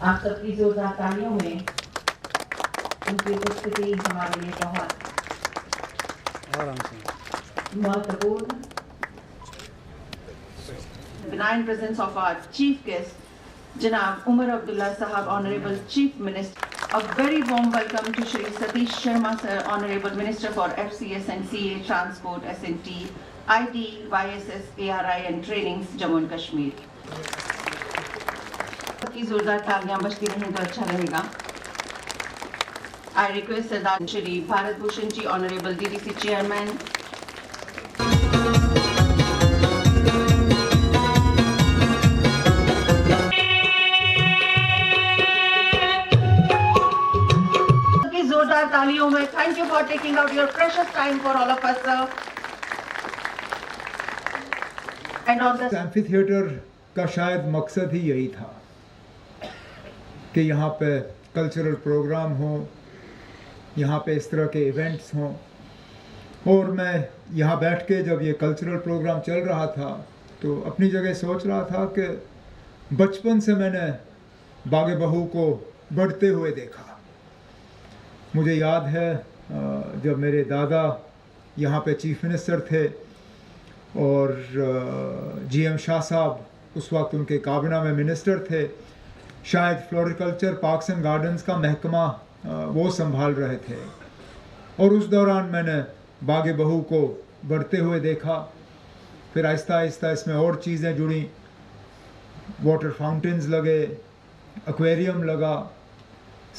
आप सबकी जोरदार तालियों में उनकी उपस्थिति हमारे लिए बहुत महत्वपूर्ण। Benign presence of our chief guest, Janab Umar Abdullah Sahab, Honorable Chief Minister. A very warm welcome to Shri Satish Sharma Sir, Honorable Minister for FCS and CA Transport, S&T, ID, YSS, ARI and Trainings, Jammu and Kashmir. की जोरदार तालियां बजती रहें तो अच्छा रहेगा। I request Sardar Shri Bharat Bhushan Ji, Honorable DDC Chairman. की जोरदार तालियों में thank you for taking out your precious time for all of us, sir. And on the amphitheatre का शायद मकसद ही यही था कि यहाँ पे कल्चरल प्रोग्राम हो, यहाँ पे इस तरह के इवेंट्स हों। और मैं यहाँ बैठ के जब ये कल्चरल प्रोग्राम चल रहा था तो अपनी जगह सोच रहा था कि बचपन से मैंने बागे बहू को बढ़ते हुए देखा। मुझे याद है जब मेरे दादा यहाँ पे चीफ मिनिस्टर थे और GM शाह साहब उस वक्त उनके काबिना में मिनिस्टर थे, शायद फ्लोरिकल्चर पार्क्स एंड गार्डन्स का महकमा वो संभाल रहे थे। और उस दौरान मैंने बागे बहू को बढ़ते हुए देखा। फिर आहिस्ता आहिस्ता इसमें और चीज़ें जुड़ी, वाटर फाउंटेन्स लगे, एक्वेरियम लगा,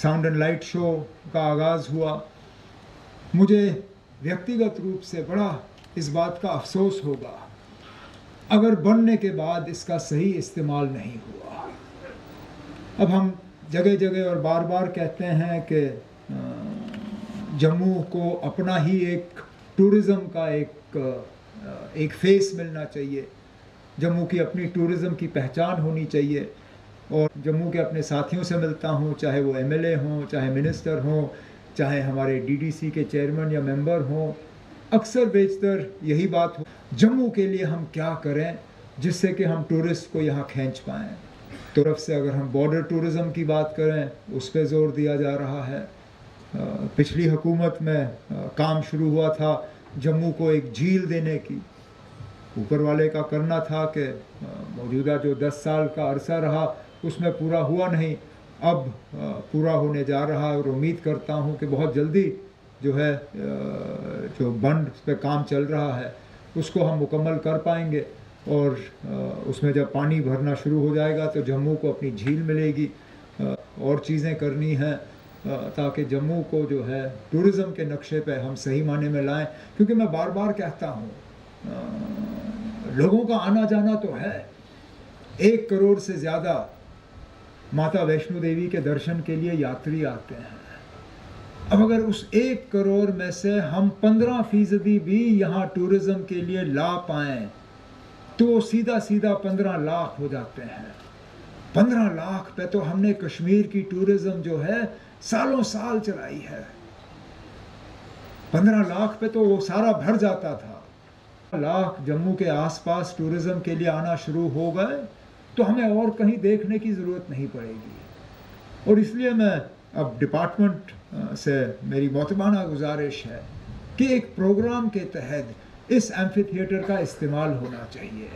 साउंड एंड लाइट शो का आगाज़ हुआ। मुझे व्यक्तिगत रूप से बड़ा इस बात का अफसोस होगा अगर बनने के बाद इसका सही इस्तेमाल नहीं हुआ। अब हम जगह जगह और बार बार कहते हैं कि जम्मू को अपना ही एक टूरिज़म का एक फेस मिलना चाहिए, जम्मू की अपनी टूरिज़म की पहचान होनी चाहिए। और जम्मू के अपने साथियों से मिलता हूँ, चाहे वो MLA हों, चाहे मिनिस्टर हों, चाहे हमारे DDC के चेयरमैन या मेंबर हों, अक्सर बेशतर यही बात हो, जम्मू के लिए हम क्या करें जिससे कि हम टूरिस्ट को यहाँ खींच पाएँ। तरफ से अगर हम बॉर्डर टूरिज़म की बात करें उस पर ज़ोर दिया जा रहा है। पिछली हुकूमत में काम शुरू हुआ था जम्मू को एक झील देने की, ऊपर वाले का करना था कि मौजूदा जो 10 साल का अरसा रहा उसमें पूरा हुआ नहीं, अब पूरा होने जा रहा है। और उम्मीद करता हूँ कि बहुत जल्दी जो है जो बंद पे काम चल रहा है उसको हम मुकम्मल कर पाएंगे। और उसमें जब पानी भरना शुरू हो जाएगा तो जम्मू को अपनी झील मिलेगी। और चीज़ें करनी हैं ताकि जम्मू को जो है टूरिज़म के नक्शे पे हम सही माने में लाएं। क्योंकि मैं बार बार कहता हूँ लोगों का आना जाना तो है, 1 करोड़ से ज़्यादा माता वैष्णो देवी के दर्शन के लिए यात्री आते हैं। अब अगर उस 1 करोड़ में से हम 15% भी यहाँ टूरिज़म के लिए ला पाएँ तो सीधा सीधा 15 लाख हो जाते हैं। 15 लाख पे तो हमने कश्मीर की टूरिज़्म जो है सालों साल चलाई है। 15 लाख पे तो वो सारा भर जाता था। लाख जम्मू के आसपास टूरिज़्म के लिए आना शुरू हो गए तो हमें और कहीं देखने की ज़रूरत नहीं पड़ेगी। और इसलिए मैं अब डिपार्टमेंट से मेरी मोहतबाना गुजारिश है कि एक प्रोग्राम के तहत इस एम्फीथिएटर का इस्तेमाल होना चाहिए।